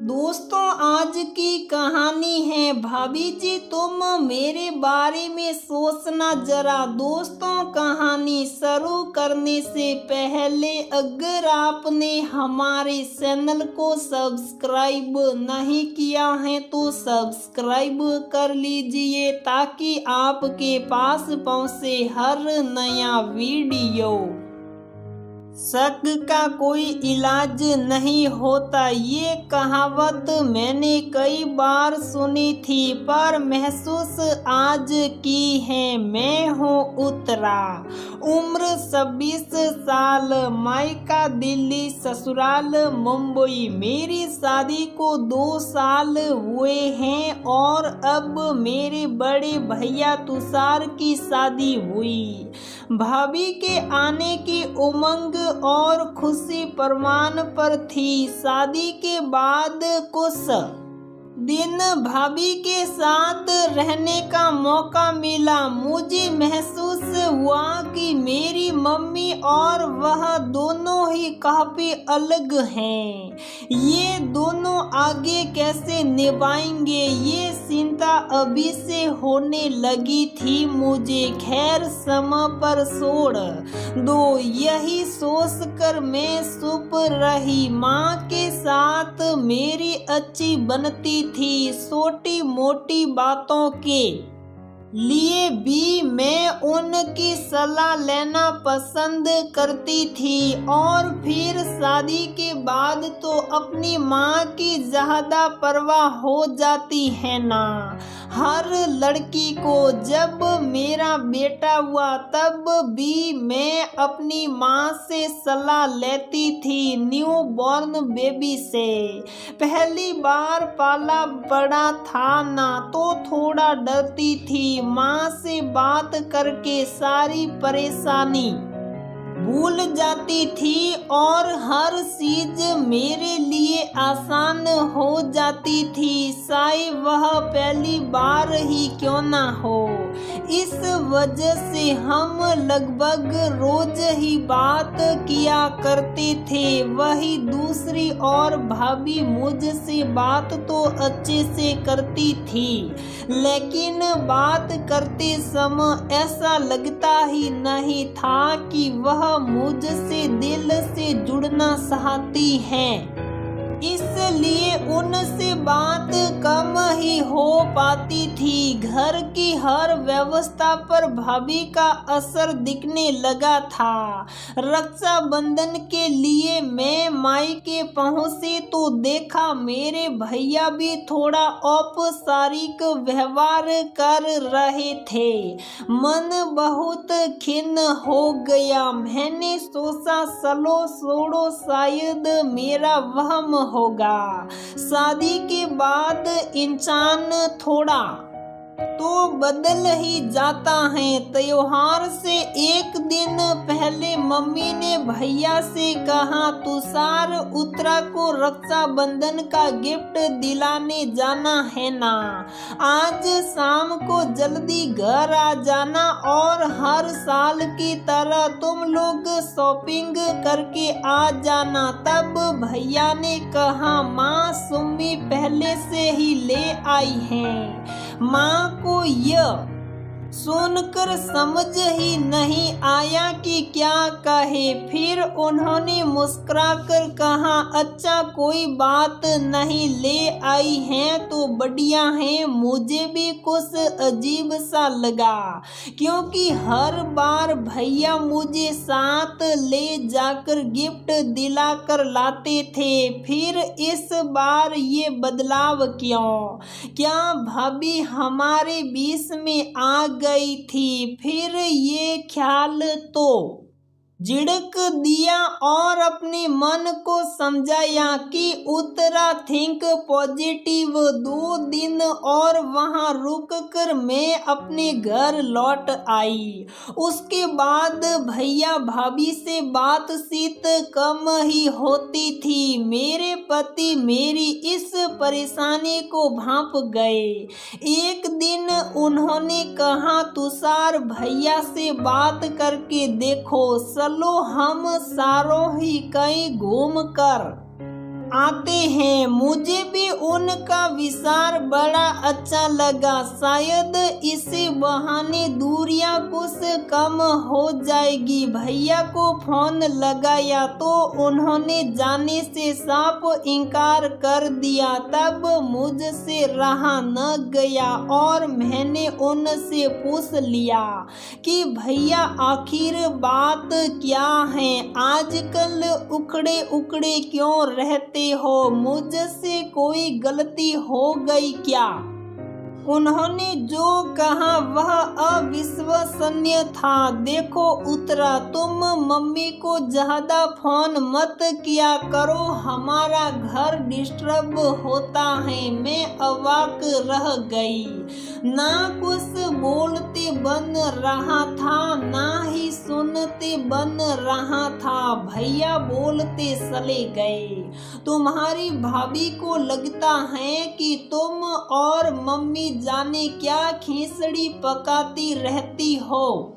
दोस्तों, आज की कहानी है भाभी जी तुम मेरे बारे में सोचना जरा। दोस्तों, कहानी शुरू करने से पहले अगर आपने हमारे चैनल को सब्सक्राइब नहीं किया है तो सब्सक्राइब कर लीजिए ताकि आपके पास पहुंचे हर नया वीडियो। शक का कोई इलाज नहीं होता, ये कहावत मैंने कई बार सुनी थी पर महसूस आज की है। मैं हूँ उत्तरा, उम्र 26 साल, मायका दिल्ली, ससुराल मुंबई। मेरी शादी को 2 साल हुए हैं और अब मेरे बड़े भैया तुषार की शादी हुई। भाभी के आने की उमंग और खुशी प्रमाण पर थी। शादी के बाद कुछ दिन भाभी के साथ रहने का मौका मिला। मुझे महसूस हुआ कि मेरी मम्मी और वह दोनों ही काफी अलग हैं। ये दोनों आगे कैसे निभाएंगे, ये चिंता अभी से होने लगी थी मुझे। खैर, समय पर छोड़ दो, यही सोचकर मैं चुप रही। माँ के साथ मेरी अच्छी बनती थी। छोटी मोटी बातों के लिए भी मैं उनकी सलाह लेना पसंद करती थी। और फिर शादी के बाद तो अपनी माँ की ज्यादा परवाह हो जाती है ना हर लड़की को। जब मेरा बेटा हुआ तब भी मैं अपनी माँ से सलाह लेती थी। न्यू बॉर्न बेबी से पहली बार पाला बड़ा था ना तो थोड़ा डरती थी। माँ से बात करके सारी परेशानी भूल जाती थी और हर चीज मेरे लिए आसान हो जाती थी, चाहे वह पहली बार ही क्यों ना हो। इस वजह से हम लगभग रोज ही बात किया करते थे। वही दूसरी और भाभी मुझसे बात तो अच्छे से करती थी, लेकिन बात करते समय ऐसा लगता ही नहीं था कि वह मुझसे दिल से जुड़ना चाहती है। इसलिए उनसे बात कम ही हो पाती थी। घर की हर व्यवस्था पर भाभी का असर दिखने लगा था। रक्षाबंधन के लिए मैं मायके पहुंची तो देखा मेरे भैया भी थोड़ा औपचारिक व्यवहार कर रहे थे। मन बहुत खिन्न हो गया। मैंने सोचा चलो छोड़ो, शायद मेरा वहम होगा। शादी के बाद इंसान थोड़ा तो बदल ही जाता है। त्योहार से एक दिन पहले मम्मी ने भैया से कहा, तुषार उत्तरा को रक्षाबंधन का गिफ्ट दिलाने जाना है ना, आज शाम को जल्दी घर आ जाना और हर साल की तरह तुम लोग शॉपिंग करके आ जाना। तब भैया ने कहा, माँ सुम्मी पहले से ही ले आई हैं। माँ को यह सुनकर समझ ही नहीं आया कि क्या कहे। फिर उन्होंने मुस्कुराकर कहा, अच्छा कोई बात नहीं, ले आई हैं तो बढ़िया है। मुझे भी कुछ अजीब सा लगा क्योंकि हर बार भैया मुझे साथ ले जाकर गिफ्ट दिला कर लाते थे। फिर इस बार ये बदलाव क्यों? क्या भाभी हमारे बीच में आ गई थी? फिर ये ख्याल तो झिड़क दिया और अपने मन को समझाया कि उत्तरा थिंक पॉजिटिव। 2 दिन और वहां रुक कर मैं अपने घर लौट आई। उसके बाद भैया भाभी से बातचीत कम ही होती थी। मेरे पति मेरी इस परेशानी को भांप गए। एक दिन उन्होंने कहा, तुषार भैया से बात करके देखो, चलो हम सारों ही कहीं घूम कर आते हैं। मुझे भी उनका विचार बड़ा अच्छा लगा। शायद इसी बहाने दूरियां कुछ कम हो जाएगी। भैया को फोन लगाया तो उन्होंने जाने से साफ इनकार कर दिया। तब मुझसे रहा न गया और मैंने उनसे पूछ लिया कि भैया आखिर बात क्या है, आजकल उखड़े उखड़े क्यों रहते हो, मुझसे कोई गलती हो गई क्या? उन्होंने जो कहा वह अविश्वसनीय था। देखो उतरा, तुम मम्मी को ज्यादा फोन मत किया करो, हमारा घर डिस्टर्ब होता है। मैं अवाक रह गई। ना कुछ बोलते बन रहा था ना ही सुनते बन रहा था। भैया बोलते चले गए, तुम्हारी भाभी को लगता है कि तुम और मम्मी जाने क्या खिचड़ी पकाती रहती हो।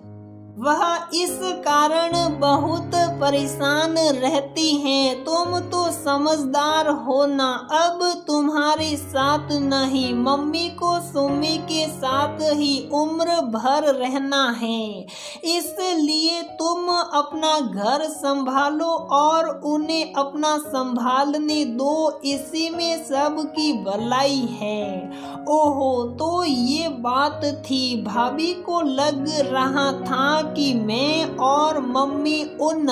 वह इस कारण बहुत परेशान रहती हैं। तुम तो समझदार हो ना, अब तुम्हारे साथ नहीं, मम्मी को सुमी के साथ ही उम्र भर रहना है। इसलिए तुम अपना घर संभालो और उन्हें अपना संभालने दो, इसी में सबकी भलाई है। ओहो, तो ये बात थी। भाभी को लग रहा था कि मैं और मम्मी उन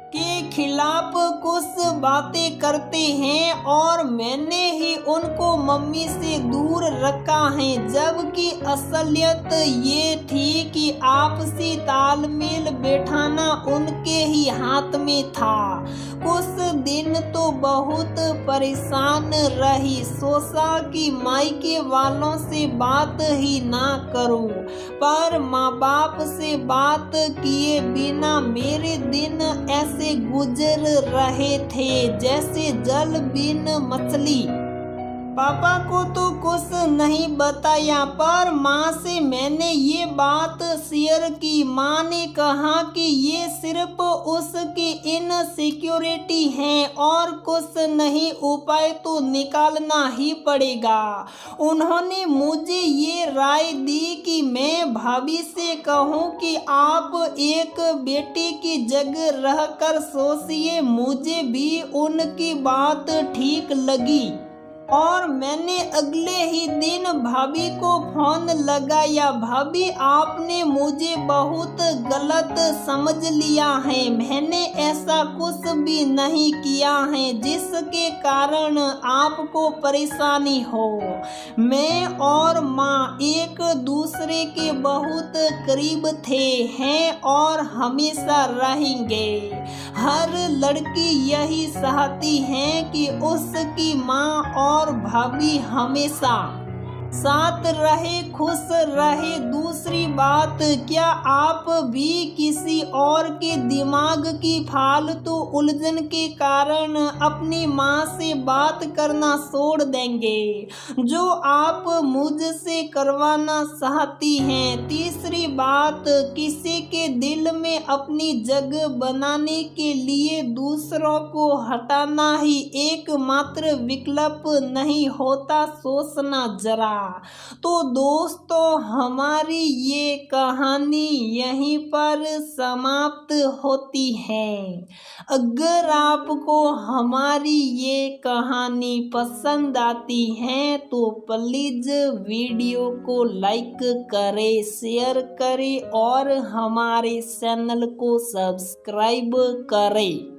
के खिलाफ कुछ बातें करते हैं और मैंने ही उनको मम्मी से दूर रखा है, जबकि असलियत ये थी कि आपसी तालमेल बैठाना उनके ही हाथ में था। कुछ दिन तो बहुत परेशान रही, सोचा कि मायके वालों से बात ही ना करूं, पर माँ बाप से बात किए बिना मेरे दिन ऐसे गुजर रहे थे जैसे जल बिन मछली। पापा को तो कुछ नहीं बताया, पर माँ से मैंने ये बात शेयर की। माँ ने कहा कि ये सिर्फ उसकी इनसिक्योरिटी है और कुछ नहीं, उपाय तो निकालना ही पड़ेगा। उन्होंने मुझे ये राय दी कि मैं भाभी से कहूँ कि आप एक बेटी की जगह रहकर सोचिए। मुझे भी उनकी बात ठीक लगी और मैंने अगले ही दिन भाभी को फोन लगाया। भाभी, आपने मुझे बहुत गलत समझ लिया है, मैंने ऐसा कुछ भी नहीं किया है जिसके कारण आपको परेशानी हो। मैं और माँ एक दूसरे के बहुत करीब थे, हैं और हमेशा रहेंगे। हर लड़की यही चाहती है कि उसकी माँ और भाभी हमेशा साथ रहे, खुश रहे। दूसरी बात, क्या आप भी किसी और के दिमाग की फालतू उलझन के कारण अपनी माँ से बात करना छोड़ देंगे जो आप मुझसे करवाना चाहती हैं? तीसरी बात, किसी के दिल में अपनी जगह बनाने के लिए दूसरों को हटाना ही एकमात्र विकल्प नहीं होता, सोचना जरा। तो दोस्तों, हमारी ये कहानी यहीं पर समाप्त होती है। अगर आपको हमारी ये कहानी पसंद आती है तो प्लीज वीडियो को लाइक करें, शेयर करें और हमारे चैनल को सब्सक्राइब करें।